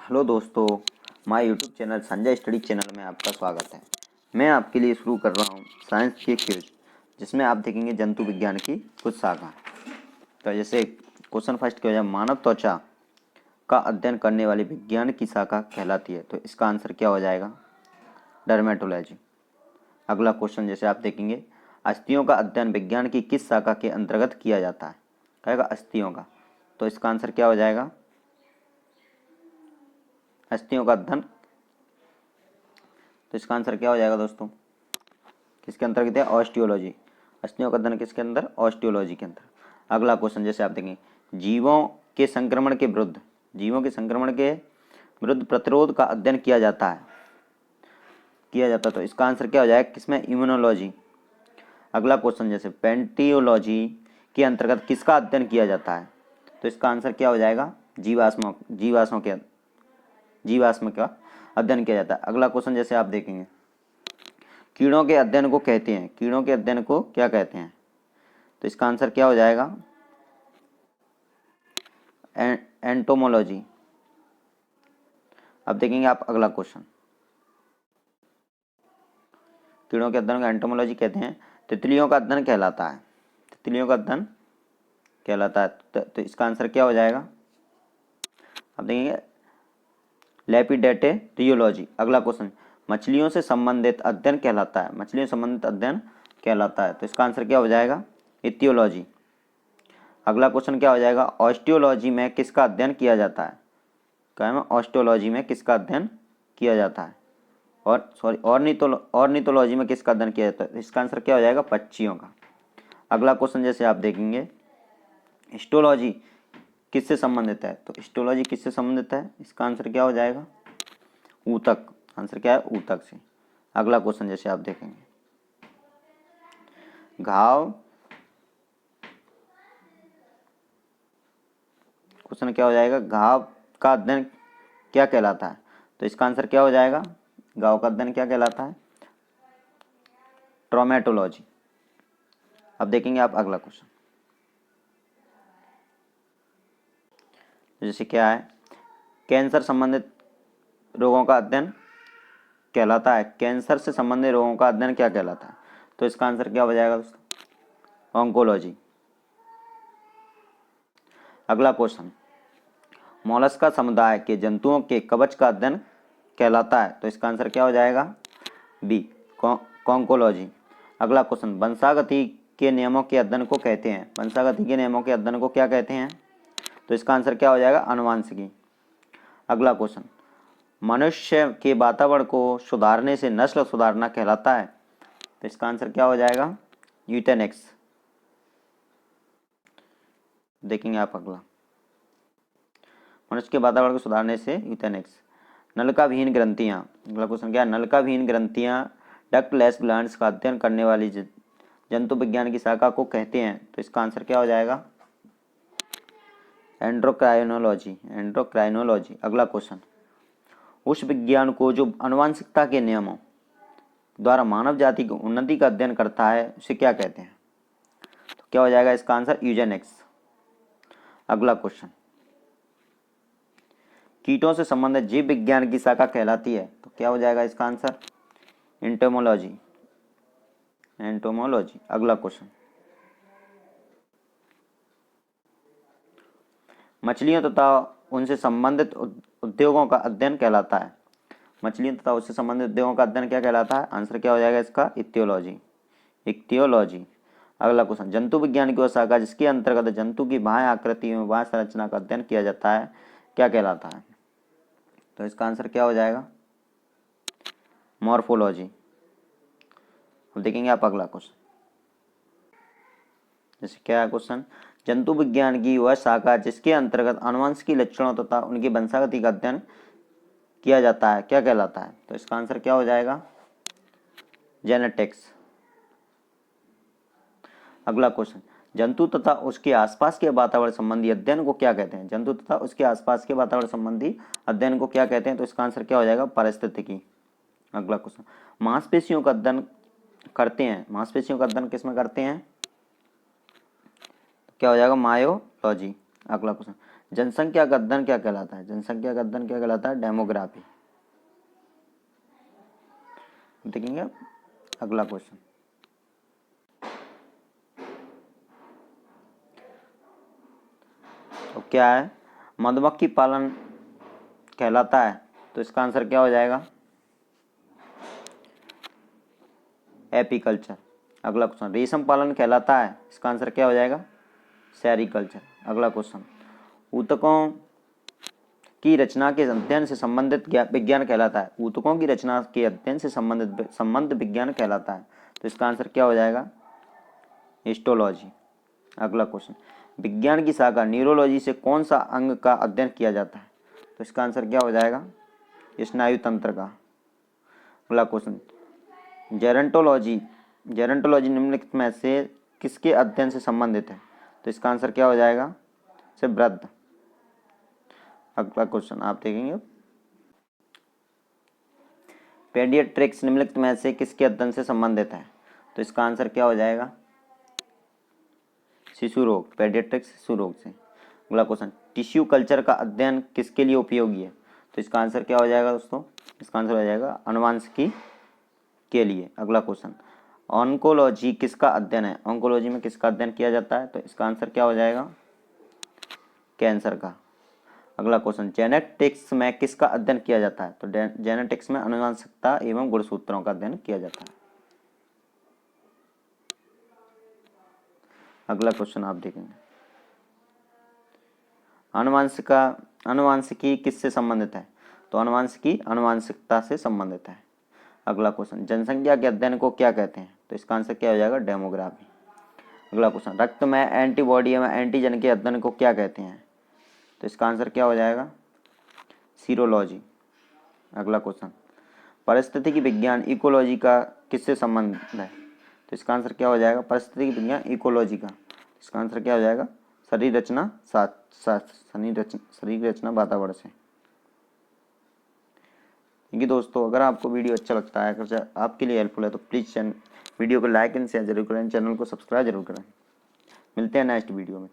Hello दोस्तों, my YouTube channel Sanjay study channel में आपका स्वागत है। मैं आपके लिए शुरू कर रहा हूँ साइंस के क्विज, जिसमें आप देखेंगे जंतु विज्ञान की कुछ शाखा। तो जैसे क्वेश्चन फर्स्ट क्या हो जाए, मानव त्वचा का अध्ययन करने वाली विज्ञान की शाखा कहलाती है। तो इसका आंसर क्या हो जाएगा? डर्मेटोलॉजी। अगला क्वेश्चन जैसे आप देखेंगे, अस्थियों का अध्ययन विज्ञान की किस शाखा के अंतर्गत किया जाता है? कहेगा अस्थियों का। तो इसका आंसर क्या हो जाएगा? अस्थियों का अध्ययन। तो इसका आंसर क्या हो जाएगा दोस्तों? किसके अंतर्गत है? ऑस्टियोलॉजी। अस्थियों का अध्ययन किसके अंदर? ऑस्टियोलॉजी के अंदर। अगला क्वेश्चन जैसे आप देखेंगे, जीवों के संक्रमण के विरुद्ध प्रतिरोध का अध्ययन किया जाता है। तो इसका आंसर क्या हो जाएगा? किसमें? इम्यूनोलॉजी। अगला क्वेश्चन जैसे पेंटियोलॉजी के अंतर्गत किसका अध्ययन किया जाता है? तो इसका आंसर क्या हो जाएगा? जीवाश्म का अध्ययन किया जाता है। अगला क्वेश्चन जैसे आप देखेंगे, कीड़ों के अध्ययन को कहते हैं, कीड़ों के अध्ययन को क्या कहते हैं? तो इसका आंसर क्या हो जाएगा? एंटोमोलॉजी। अब देखेंगे आप अगला क्वेश्चन, कीड़ों के अध्ययन को एंटोमोलॉजी कहते हैं। तितलियों का अध्ययन कहलाता है, तितलियों का अध्ययन कहलाता है। तो इसका आंसर क्या हो जाएगा? अब देखेंगे लेपिडेटेरियोलॉजी। अगला क्वेश्चन, मछलियों से संबंधित अध्ययन कहलाता है, मछलियों से संबंधित अध्ययन कहलाता है। तो इसका आंसर क्या हो जाएगा? इथियोलॉजी। अगला क्वेश्चन क्या हो जाएगा? ऑस्टियोलॉजी में किसका अध्ययन किया जाता है? क्या है? ऑस्टियोलॉजी में किसका अध्ययन किया जाता है? ऑर्निथोलॉजी में किसका अध्ययन किया जाता है? इसका आंसर क्या हो जाएगा? पक्षियों का। अगला क्वेश्चन जैसे आप देखेंगे, हिस्टोलॉजी किससे संबंधित है? तो हिस्टोलॉजी किससे संबंधित है? इसका आंसर क्या हो जाएगा? ऊतक। आंसर क्या है? ऊतक से। अगला क्वेश्चन जैसे आप देखेंगे, घाव, क्वेश्चन क्या हो जाएगा? घाव का अध्ययन क्या कहलाता है? तो इसका आंसर क्या हो जाएगा? घाव का अध्ययन क्या कहलाता है? ट्रोमेटोलॉजी। अब देखेंगे आप अगला क्वेश्चन, जैसे क्या है, कैंसर संबंधित रोगों का अध्ययन कहलाता है। कैंसर से संबंधित रोगों का अध्ययन क्या कहलाता है? तो इसका आंसर क्या हो जाएगा दोस्तों? ऑन्कोलॉजी। अगला क्वेश्चन, मोलस्का समुदाय के जंतुओं के कवच का अध्ययन कहलाता है। तो इसका आंसर क्या हो जाएगा? B, conchology. अगला क्वेश्चन, वंशागति के नियमों के अध्ययन को कहते हैं, वंशागति के नियमों के अध्ययन को क्या कहते हैं? तो इसका आंसर क्या हो जाएगा? आनुवांशिकी। अगला क्वेश्चन, मनुष्य के वातावरण को सुधारने से नस्ल सुधारना कहलाता है। तो इसका आंसर क्या हो जाएगा? यूटेनिक्स। देखेंगे आप अगला, मनुष्य के वातावरण को सुधारने से यूटेनिक्स। नलिकाविहीन ग्रंथियां। अगला क्वेश्चन क्या है? नलिकाविहीन ग्रंथियां डक्टलेस ग्लैंड्स का अध्ययन करने वाली जंतु विज्ञान की शाखा को कहते हैं। तो इसका आंसर क्या हो जाएगा? एंड्रोक्राइनोलॉजी। एंड्रोक्राइनोलॉजी। अगला क्वेश्चन, उस विज्ञान को जो आनुवांशिकता के नियमों द्वारा मानव जाति की उन्नति का अध्ययन करता है, उसे क्या कहते हैं? तो क्या हो जाएगा इसका आंसर? यूजेनिक्स। अगला क्वेश्चन, कीटों से संबंधित जीव विज्ञान की शाखा कहलाती है। तो क्या हो जाएगा इसका आंसर? एंटोमोलॉजी। एंटोमोलॉजी। अगला क्वेश्चन, मछलियों तथा उनसे संबंधित उद्योगों का अध्ययन कहलाता है। मछलियों तथा उससे संबंधित उद्योगों का अध्ययन क्या कहलाता है? आंसर क्या हो जाएगा इसका? इक्तियोलॉजी। इक्तियोलॉजी। अगला क्वेश्चन, जंतु विज्ञान की वह शाखा जिसके अंतर्गत जंतु की बाह्य आकृति एवं बाह्य संरचना का अध्ययन किया जाता है, क्या कहलाता है? तो इसका आंसर क्या हो जाएगा? मॉर्फोलॉजी। अब देखेंगे आप अगला क्वेश्चन, जैसे क्या है क्वेश्चन, जंतु विज्ञान की वह शाखा जिसके अंतर्गत आनुवंशिकी लक्षणों तथा उनकी वंशागति का अध्ययन किया जाता है, क्या कहलाता है? तो इसका आंसर क्या हो जाएगा? जेनेटिक्स। अगला क्वेश्चन, जंतु तथा उसके आसपास के वातावरण संबंधी अध्ययन को क्या कहते हैं? जंतु तथा उसके आसपास के वातावरण संबंधी अध्ययन को क्या कहते हैं? तो इसका आंसर क्या हो जाएगा? पारिस्थितिकी। अगला क्वेश्चन, मांसपेशियों का अध्ययन करते हैं, मांसपेशियों का अध्ययन किसमें करते हैं? क्या हो जाएगा? मायोलॉजी। अगला क्वेश्चन, जनसंख्या का अध्ययन क्या कहलाता है? जनसंख्या का अध्ययन क्या कहलाता है? डेमोग्राफी। देखेंगे अगला क्वेश्चन। तो क्या है? मधुमक्खी पालन कहलाता है, तो इसका आंसर क्या हो जाएगा? एपीकल्चर। अगला क्वेश्चन, रेशम पालन कहलाता है, इसका आंसर क्या हो जाएगा? सेरीकल्चर। अगला क्वेश्चन, ऊतकों की रचना के अध्ययन से संबंधित विज्ञान कहलाता है। ऊतकों की रचना के अध्ययन से संबंध विज्ञान कहलाता है, तो इसका आंसर क्या हो जाएगा? हिस्टोलॉजी। अगला क्वेश्चन, विज्ञान की शाखा न्यूरोलॉजी से कौन सा अंग का अध्ययन किया जाता है? तो इसका आंसर क्या हो जाएगा? स्नायु तंत्र का। अगला क्वेश्चन, जेरंटोलॉजी निम्नलिखित में से किसके अध्ययन से संबंधित है? तो इसका आंसर क्या हो जाएगा? से वृद्ध। अगला क्वेश्चन आप देखेंगे, पेडियाट्रिक्स निम्नलिखित में से किसके अध्ययन से संबंधित है? तो इसका आंसर क्या हो जाएगा? शिशु रोग। पेडियाट्रिक्स शिशु रोग से। अगला क्वेश्चन, टिश्यू कल्चर का अध्ययन किसके लिए उपयोगी है? तो इसका आंसर क्या हो जाएगा दोस्तों? इसका आंसर हो जाएगा अनुवांशिकी के लिए। अगला क्वेश्चन, ऑन्कोलॉजी किसका अध्ययन है? ऑन्कोलॉजी में किसका अध्ययन किया जाता है? तो इसका आंसर क्या हो जाएगा? कैंसर का। अगला क्वेश्चन, जेनेटिक्स में किसका अध्ययन किया जाता है? तो जेनेटिक्स में अनुवांशिकता एवं गुणसूत्रों का अध्ययन किया जाता है। अगला क्वेश्चन आप देखेंगे, अनुवांशिकी किससे संबंधित है? तो अनुवांशिकी अनुवांशिकता से संबंधित है। अगला क्वेश्चन, जनसंख्या के अध्ययन को क्या कहते हैं? तो इसका आंसर क्या हो जाएगा? डेमोग्राफी। अगला क्वेश्चन, रक्त में एंटीबॉडी एवं एंटीजन के अध्ययन को क्या कहते हैं? तो इसका आंसर क्या हो जाएगा? सीरोलॉजी। अगला क्वेश्चन, पारिस्थितिकी विज्ञान इकोलॉजी का किससे संबंध है? तो इसका आंसर क्या हो जाएगा? पारिस्थितिकी विज्ञान इकोलॉजी का। इसका आंसर क्या हो जाएगा? शरीर रचना शरीर रचना वातावरण से। देखिए दोस्तों, अगर आपको वीडियो अच्छा लगता है, अगर आपके लिए हेल्पफुल है, तो प्लीज़ वीडियो को लाइक एंड शेयर जरूर करें, चैनल को सब्सक्राइब जरूर करें। मिलते हैं नेक्स्ट वीडियो में।